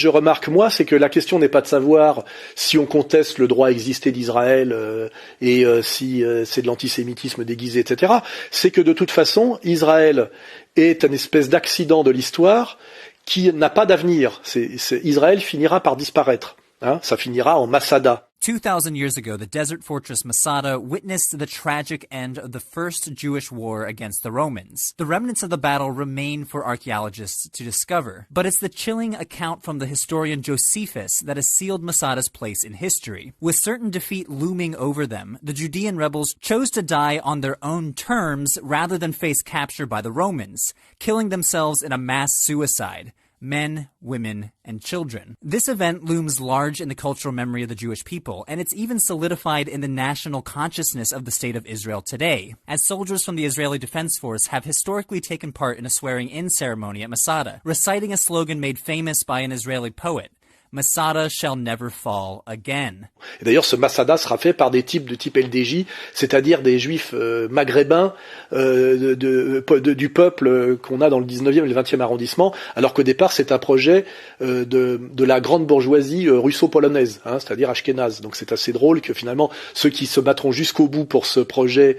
Je remarque, moi, c'est que la question n'est pas de savoir si on conteste le droit à exister d'Israël et si c'est de l'antisémitisme déguisé, etc. C'est que de toute façon, Israël est une espèce d'accident de l'histoire qui n'a pas d'avenir. Israël finira par disparaître. Ça finira en Masada. 2,000 years ago, the desert fortress Masada witnessed the tragic end of the first Jewish war against the Romans. The remnants of the battle remain for archaeologists to discover, but it's the chilling account from the historian Josephus that has sealed Masada's place in history. With certain defeat looming over them, the Judean rebels chose to die on their own terms rather than face capture by the Romans, killing themselves in a mass suicide. Men, women, and children. This event looms large in the cultural memory of the Jewish people, and it's even solidified in the national consciousness of the State of Israel today, as soldiers from the Israeli Defense Force have historically taken part in a swearing-in ceremony at Masada, reciting a slogan made famous by an Israeli poet. Masada shall never fall again. Et d'ailleurs, ce Masada sera fait par des types de type LDJ, c'est-à-dire des juifs maghrébins du peuple qu'on a dans le 19e et le 20e arrondissement, alors qu'au départ, c'est un projet de la grande bourgeoisie russo-polonaise, c'est-à-dire ashkénaze. Donc c'est assez drôle que finalement, ceux qui se battront jusqu'au bout pour ce projet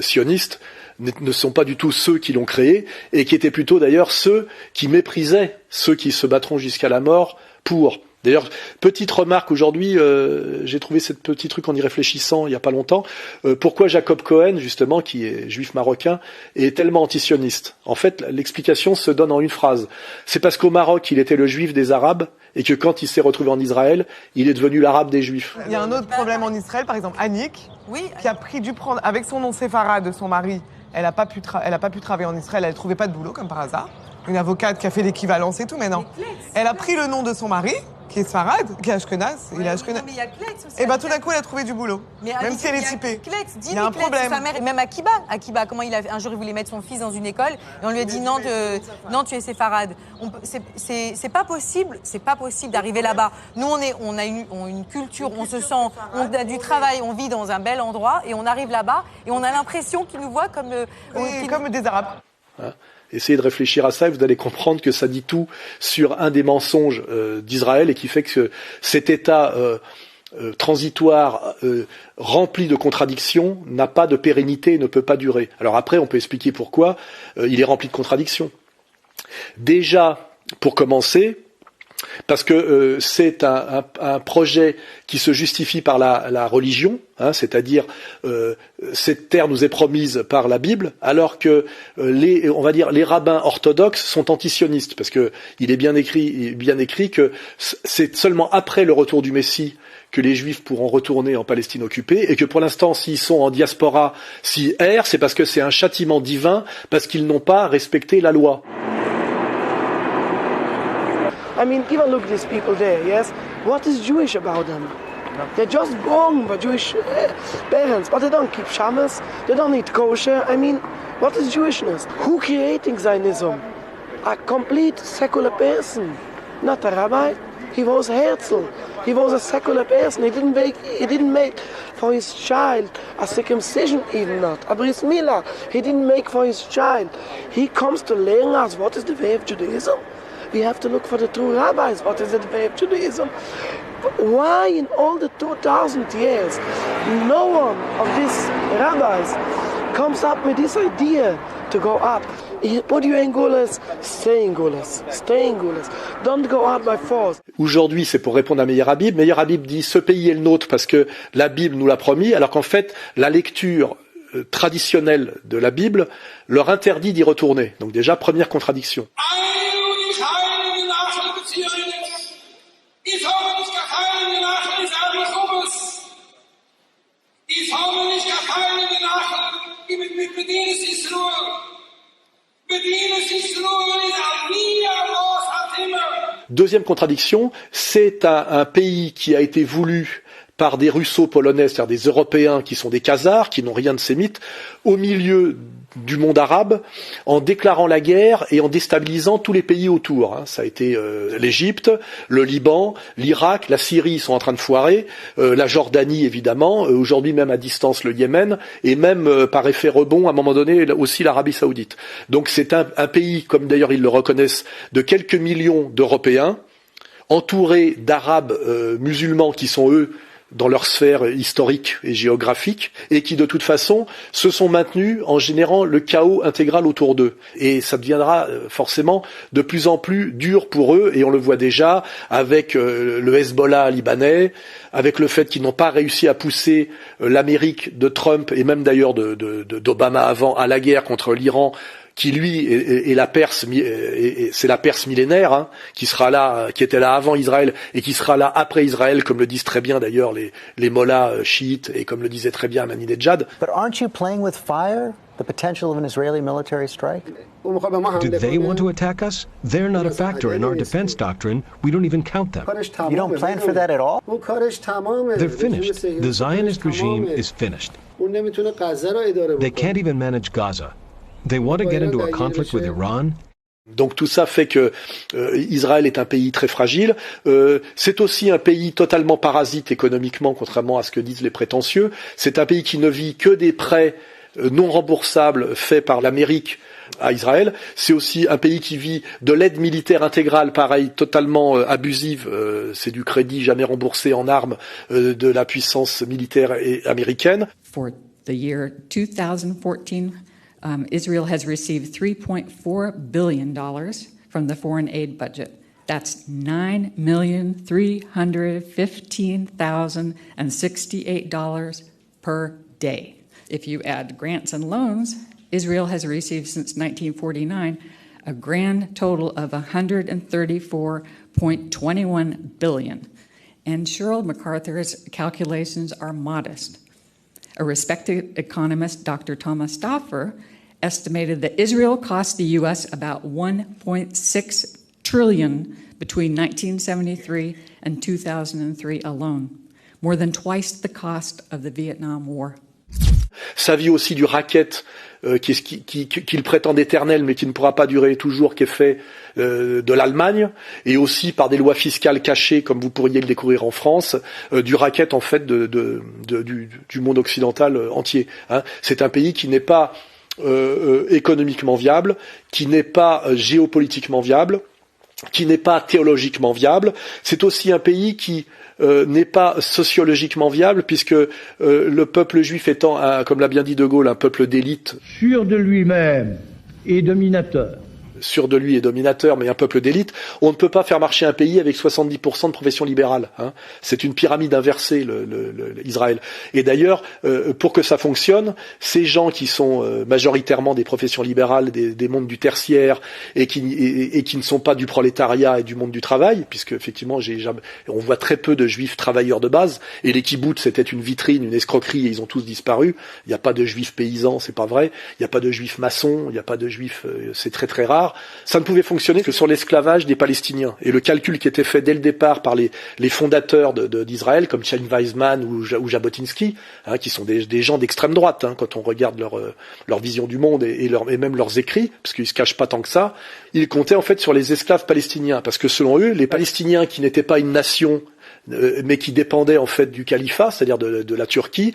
sioniste ne sont pas du tout ceux qui l'ont créé, et qui étaient plutôt d'ailleurs ceux qui méprisaient ceux qui se battront jusqu'à la mort pour. D'ailleurs, petite remarque aujourd'hui, j'ai trouvé ce petit truc en y réfléchissant il y a pas longtemps, pourquoi Jacob Cohen, justement, qui est juif marocain, est tellement antisioniste. En fait, l'explication se donne en une phrase. C'est parce qu'au Maroc, il était le juif des Arabes, et que quand il s'est retrouvé en Israël, il est devenu l'arabe des juifs. Il y a un autre problème en Israël, par exemple, Annick, qui a dû prendre, avec son nom séfarade de son mari, elle n'a pas pu travailler en Israël, elle ne trouvait pas de boulot, comme par hasard. Une avocate qui a fait l'équivalence et tout, mais non. Elle a pris le nom de son mari, qui est Sfarad, qui est Ashkenaz. Il est Ashkenaz. Mais il y a Kletz aussi. Et bah tout d'un coup, elle a trouvé du boulot. Mais même si elle est typée. Il y a un problème. Sa mère, et même Akiba. Akiba, comment un jour, il voulait mettre son fils dans une école, et on lui a dit non, tu es séfarade. C'est pas possible. C'est pas possible d'arriver là-bas. Nous, on a une culture, on se sent, on a du travail, on vit dans un bel endroit, et on arrive là-bas, et on a l'impression qu'ils nous voient comme des Arabes. Essayez de réfléchir à ça et vous allez comprendre que ça dit tout sur un des mensonges d'Israël et qui fait que cet État transitoire rempli de contradictions n'a pas de pérennité et ne peut pas durer. Alors après, on peut expliquer pourquoi il est rempli de contradictions. Déjà, pour commencer, parce que c'est un projet qui se justifie par la religion, c'est-à-dire cette terre nous est promise par la Bible, alors que les rabbins orthodoxes sont antisionistes, parce que il est bien écrit que c'est seulement après le retour du Messie que les Juifs pourront retourner en Palestine occupée, et que pour l'instant, s'ils sont en diaspora, s'ils errent, c'est parce que c'est un châtiment divin, parce qu'ils n'ont pas respecté la loi. I mean, even look at these people there, yes? What is Jewish about them? They're just born by Jewish parents, but they don't keep Shabbos, they don't eat kosher. I mean, what is Jewishness? Who creating Zionism? A complete secular person, not a rabbi. He was Herzl. He was a secular person. He didn't make for his child a circumcision, even not. A bris milah. He didn't make for his child. He comes to learn us what is the way of Judaism. We have to look for the true rabbis. What is the way of Judaism? Why in all the 2,000 years no one of these rabbis comes up with this idea to go up? Put you in Gulas, stay in Gulas, stay in Gulas. Don't go out by force. Aujourd'hui, c'est pour répondre à Meir Habib. Meir Habib dit ce pays est le nôtre parce que la Bible nous l'a promis, alors qu'en fait, la lecture traditionnelle de la Bible leur interdit d'y retourner. Donc déjà, première contradiction. Deuxième contradiction, c'est un pays qui a été voulu par des russo-polonais, c'est-à-dire des Européens qui sont des Khazars, qui n'ont rien de sémites, au milieu du monde arabe, en déclarant la guerre et en déstabilisant tous les pays autour. Ça a été l'Égypte, le Liban, l'Irak, la Syrie sont en train de foirer, la Jordanie évidemment, aujourd'hui même à distance le Yémen, et même par effet rebond à un moment donné aussi l'Arabie Saoudite. Donc c'est un pays, comme d'ailleurs ils le reconnaissent, de quelques millions d'Européens, entourés d'Arabes musulmans qui sont eux dans leur sphère historique et géographique, et qui de toute façon se sont maintenus en générant le chaos intégral autour d'eux. Et ça deviendra forcément de plus en plus dur pour eux, et on le voit déjà avec le Hezbollah libanais, avec le fait qu'ils n'ont pas réussi à pousser l'Amérique de Trump, et même d'ailleurs d'Obama avant, à la guerre contre l'Iran, qui lui est la Perse, c'est la Perse millénaire, hein, qui sera là, qui était là avant Israël et qui sera là après Israël, comme le disent très bien d'ailleurs les mollahs chiites et comme le disait très bien Ahmadinejad. But aren't you playing with fire? The potential of an Israeli military strike? Do they want to attack us? They're not a factor in our defense doctrine. We don't even count them. You don't plan for that at all? They're finished. The Zionist regime is finished. They can't even manage Gaza. They want to get into a conflict with Iran. Donc tout ça fait que Israël est un pays très fragile. C'est aussi un pays totalement parasite économiquement, contrairement à ce que disent les prétentieux. C'est un pays qui ne vit que des prêts non remboursables faits par l'Amérique à Israël. C'est aussi un pays qui vit de l'aide militaire intégrale, pareil, totalement abusive. C'est du crédit jamais remboursé en armes de la puissance militaire américaine. For the year 2014, Israel has received $3.4 billion from the foreign aid budget. That's $9,315,068 per day. If you add grants and loans, Israel has received since 1949 a grand total of $134.21 billion. And Cheryl MacArthur's calculations are modest. A respected economist, Dr. Thomas Stauffer, estimated that Israel cost the U.S. about $1.6 trillion between 1973 and 2003 alone, more than twice the cost of the Vietnam War. Ça vit aussi du racket qu'il prétend éternel mais qui ne pourra pas durer toujours, qui est fait de l'Allemagne, et aussi par des lois fiscales cachées comme vous pourriez le découvrir en France, du racket en fait du monde occidental entier. Hein. C'est un pays qui n'est pas économiquement viable, qui n'est pas géopolitiquement viable, qui n'est pas théologiquement viable. C'est aussi un pays qui n'est pas sociologiquement viable, puisque le peuple juif étant, comme l'a bien dit De Gaulle, un peuple d'élite. Sûr de lui-même et dominateur. Sûr de lui et dominateur, mais un peuple d'élite, on ne peut pas faire marcher un pays avec 70% de profession libérale. Hein. C'est une pyramide inversée, Israël. Et d'ailleurs, pour que ça fonctionne, ces gens qui sont majoritairement des professions libérales, des mondes du tertiaire, et qui ne sont pas du prolétariat et du monde du travail, puisque effectivement, on voit très peu de juifs travailleurs de base, et les kibboutz, c'était une vitrine, une escroquerie, et ils ont tous disparu. Il n'y a pas de juifs paysans, c'est pas vrai. Il n'y a pas de juifs maçons, il n'y a pas de juifs, c'est très très rare. Ça ne pouvait fonctionner que sur l'esclavage des Palestiniens. Et le calcul qui était fait dès le départ par les fondateurs d'Israël, comme Chaim Weizmann ou Jabotinsky, hein, qui sont des gens d'extrême droite, hein, quand on regarde leur vision du monde et même leurs écrits, parce qu'ils se cachent pas tant que ça, ils comptaient en fait sur les esclaves palestiniens. Parce que selon eux, les Palestiniens qui n'étaient pas une nation, mais qui dépendaient en fait du califat, c'est-à-dire de la Turquie,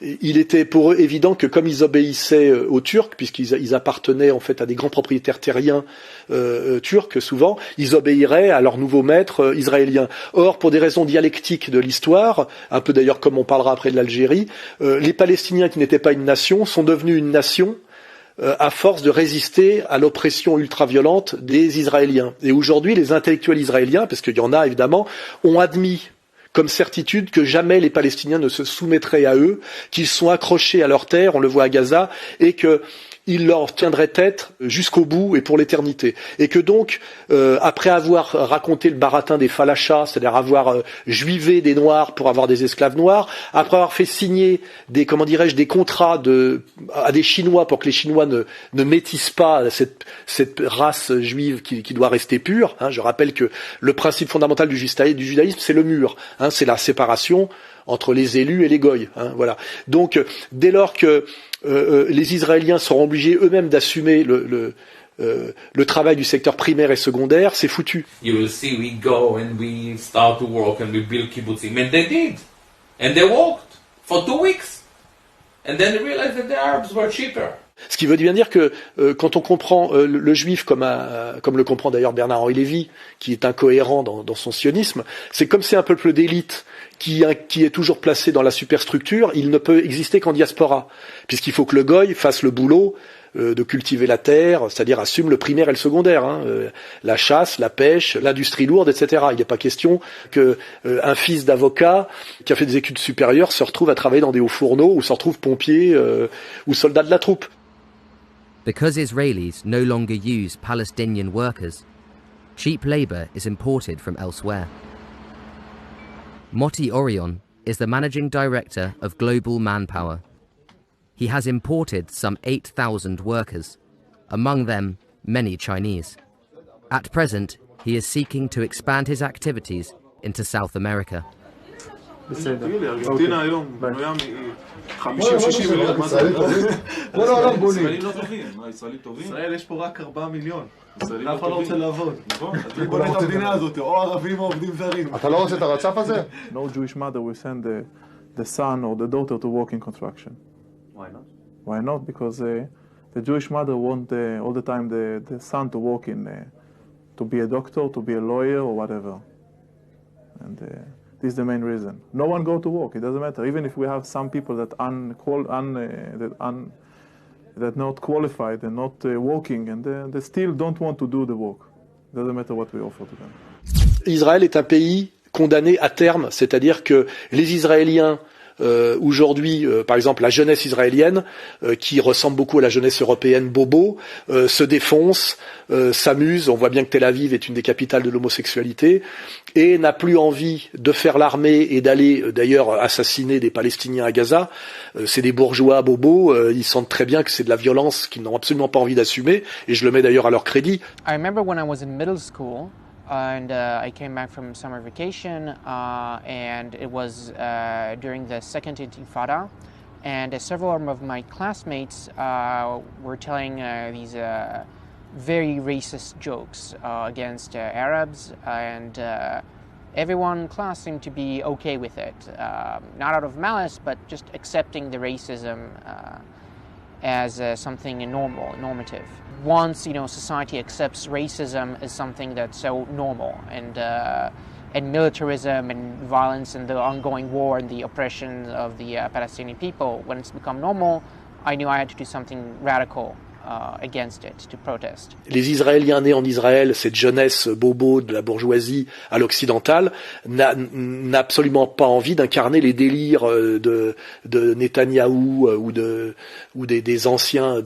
il était pour eux évident que comme ils obéissaient aux Turcs, puisqu'ils appartenaient en fait à des grands propriétaires terriens turcs souvent, ils obéiraient à leur nouveau maître israélien. Or, pour des raisons dialectiques de l'histoire, un peu d'ailleurs comme on parlera après de l'Algérie, les Palestiniens qui n'étaient pas une nation sont devenus une nation à force de résister à l'oppression ultra-violente des Israéliens. Et aujourd'hui, les intellectuels israéliens, parce qu'il y en a évidemment, ont admis comme certitude que jamais les Palestiniens ne se soumettraient à eux, qu'ils sont accrochés à leur terre, on le voit à Gaza, et que il leur tiendrait tête jusqu'au bout et pour l'éternité. Et que donc, après avoir raconté le baratin des falachas, c'est-à-dire avoir juivé des Noirs pour avoir des esclaves noirs, après avoir fait signer des contrats à des Chinois pour que les Chinois ne métissent pas cette race juive qui doit rester pure. Hein, je rappelle que le principe fondamental du judaïsme, c'est le mur. Hein, c'est la séparation entre les élus et les goïs. Hein, voilà. Donc, dès lors que les Israéliens seront obligés eux-mêmes d'assumer le travail du secteur primaire et secondaire, c'est foutu. You will see, we go and we start to work and we build kibbutzim, and they did, and they worked for 2 weeks, and then they realized that the Arabs were cheaper. Ce qui veut bien dire que quand on comprend le juif comme le comprend d'ailleurs Bernard-Henri Lévy, qui est incohérent dans son sionisme, c'est comme c'est un peuple d'élite qui est toujours placé dans la superstructure, il ne peut exister qu'en diaspora, puisqu'il faut que le goy fasse le boulot de cultiver la terre, c'est-à-dire assume le primaire et le secondaire, la chasse, la pêche, l'industrie lourde, etc. Il n'est pas question que un fils d'avocat qui a fait des études supérieures se retrouve à travailler dans des hauts fourneaux ou se retrouve pompier ou soldat de la troupe. Because Israelis no longer use Palestinian workers, cheap labour is imported from elsewhere. Moti Orion is the managing director of Global Manpower. He has imported some 8,000 workers, among them many Chinese. At present, he is seeking to expand his activities into South America. ארגנטינה היום בנויה מ-50-60 מיליון. מה זה? ישראלים לא טובים. ישראלים טובים? ישראל יש פה רק 4 מיליון. אף אחד לא רוצה לעבוד. נכון? אני בונה את המדינה הזאת, או ערבים או עובדים זרים. אתה לא רוצה את הרצף הזה? No Jewish mother will send the son or the daughter to work in construction. Why not? Why not? Because the Jewish mother want all the time the son to work in, to be a doctor, to be a lawyer or whatever. And this is the main reason. No one go to work. It doesn't matter. Even if we have some people that not qualified and not working, and they still don't want to do the work. It doesn't matter what we offer to them. Israël est un pays condamné à terme, c'est-à-dire que les Israéliens aujourd'hui, par exemple, la jeunesse israélienne, qui ressemble beaucoup à la jeunesse européenne bobo, se défonce, s'amuse. On voit bien que Tel Aviv est une des capitales de l'homosexualité et n'a plus envie de faire l'armée et d'aller d'ailleurs assassiner des Palestiniens à Gaza. C'est des bourgeois bobos, ils sentent très bien que c'est de la violence qu'ils n'ont absolument pas envie d'assumer, et je le mets d'ailleurs à leur crédit. I remember when I was in middle school. And I came back from summer vacation, and it was during the second Intifada, and several of my classmates were telling these very racist jokes against Arabs, and everyone in class seemed to be okay with it, not out of malice, but just accepting the racism as something normative. Once society accepts racism as something that's so normal, and militarism and violence and the ongoing war and the oppression of the Palestinian people, when it's become normal, I knew I had to do something radical against it, to protest. Les Israéliens nés en Israël, cette jeunesse bobo de la bourgeoisie à l'occidentale, n'a absolument pas envie d'incarner les délires de Netanyahou ou des anciens,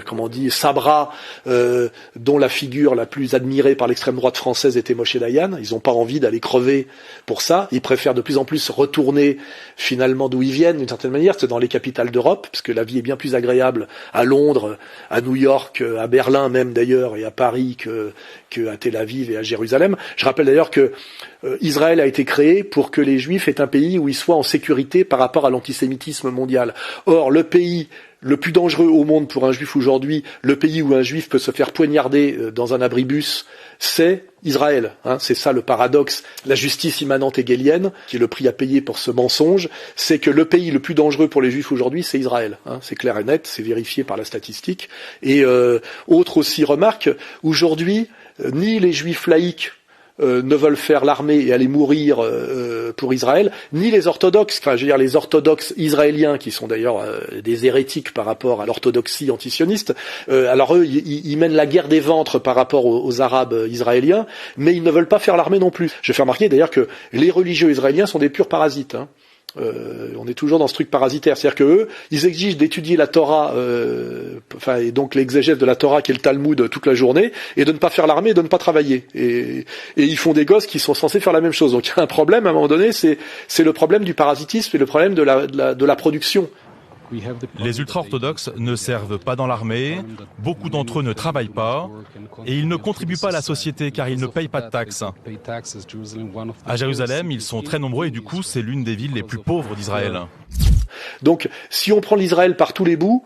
comment on dit, Sabra, dont la figure la plus admirée par l'extrême droite française était Moshe Dayan. Ils n'ont pas envie d'aller crever pour ça. Ils préfèrent de plus en plus retourner finalement d'où ils viennent, d'une certaine manière, c'est dans les capitales d'Europe, parce que la vie est bien plus agréable à Londres, à New York, à Berlin même d'ailleurs, et à Paris que à Tel Aviv et à Jérusalem. Je rappelle d'ailleurs que Israël a été créé pour que les Juifs aient un pays où ils soient en sécurité par rapport à l'antisémitisme mondial. Or, le pays le plus dangereux au monde pour un Juif aujourd'hui, le pays où un Juif peut se faire poignarder dans un abribus, c'est Israël. C'est ça le paradoxe, la justice immanente hegélienne, qui est le prix à payer pour ce mensonge, c'est que le pays le plus dangereux pour les Juifs aujourd'hui, c'est Israël. C'est clair et net, c'est vérifié par la statistique. Et autre aussi remarque, aujourd'hui, ni les Juifs laïcs ne veulent faire l'armée et aller mourir pour Israël, ni les orthodoxes, enfin je veux dire les orthodoxes israéliens, qui sont d'ailleurs des hérétiques par rapport à l'orthodoxie antisioniste, alors eux, ils mènent la guerre des ventres par rapport aux Arabes israéliens, mais ils ne veulent pas faire l'armée non plus. Je fais remarquer d'ailleurs que les religieux israéliens sont des purs parasites. On est toujours dans ce truc parasitaire, c'est-à-dire que eux, ils exigent d'étudier la Torah, et donc l'exégèse de la Torah qui est le Talmud toute la journée, et de ne pas faire l'armée et de ne pas travailler. Et ils font des gosses qui sont censés faire la même chose. Donc il y a un problème à un moment donné, c'est le problème du parasitisme et le problème de la production. Les ultra-orthodoxes ne servent pas dans l'armée, beaucoup d'entre eux ne travaillent pas, et ils ne contribuent pas à la société car ils ne payent pas de taxes. À Jérusalem, ils sont très nombreux et du coup, c'est l'une des villes les plus pauvres d'Israël. Donc, si on prend l'Israël par tous les bouts,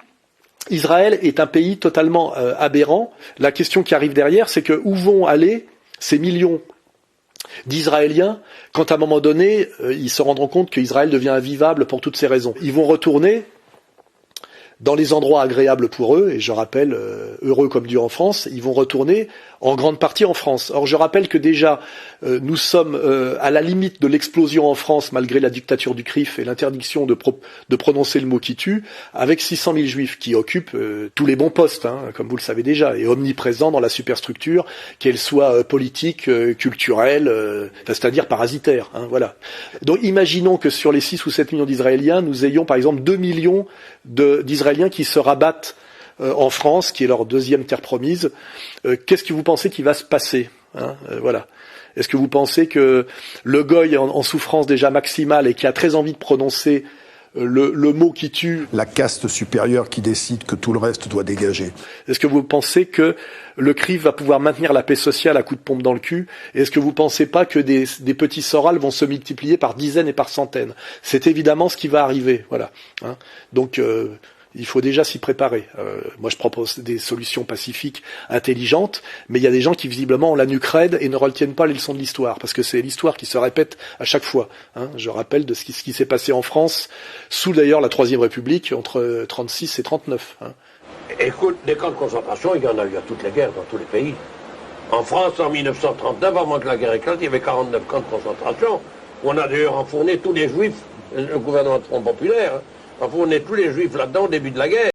Israël est un pays totalement aberrant. La question qui arrive derrière, c'est que où vont aller ces millions d'Israéliens quand à un moment donné, ils se rendront compte qu'Israël devient invivable pour toutes ces raisons. Ils vont retourner dans les endroits agréables pour eux, et je rappelle, heureux comme Dieu en France, ils vont retourner en grande partie en France. Or, je rappelle que déjà, nous sommes à la limite de l'explosion en France, malgré la dictature du CRIF et l'interdiction de prononcer le mot qui tue, avec 600 000 juifs qui occupent tous les bons postes, hein, comme vous le savez déjà, et omniprésents dans la superstructure, qu'elle soit politique, culturelle, c'est-à-dire parasitaire. Hein, voilà. Donc, imaginons que sur les 6 ou 7 millions d'Israéliens, nous ayons par exemple 2 millions d'Israéliens qui se rabattent en France, qui est leur deuxième terre promise. Qu'est-ce que vous pensez qui va se passer, hein, voilà. Est-ce que vous pensez que le goy en souffrance déjà maximale et qui a très envie de prononcer le mot qui tue... La caste supérieure qui décide que tout le reste doit dégager. Est-ce que vous pensez que le CRIF va pouvoir maintenir la paix sociale à coups de pompe dans le cul? Est-ce que vous pensez pas que des petits sorals vont se multiplier par dizaines et par centaines? C'est évidemment ce qui va arriver, voilà. Hein, donc... il faut déjà s'y préparer. Moi, je propose des solutions pacifiques, intelligentes, mais il y a des gens qui, visiblement, ont la nuque raide et ne retiennent pas les leçons de l'histoire, parce que c'est l'histoire qui se répète à chaque fois. Hein. Je rappelle de ce qui s'est passé en France, sous d'ailleurs la Troisième République, entre 36 et 39. Hein. Écoute, des camps de concentration, il y en a eu à toutes les guerres, dans tous les pays. En France, en 1939, avant que la guerre éclate, il y avait 49 camps de concentration. On a d'ailleurs enfourné tous les juifs, le gouvernement de Front Populaire, hein. Enfin, on est tous les juifs là-dedans au début de la guerre.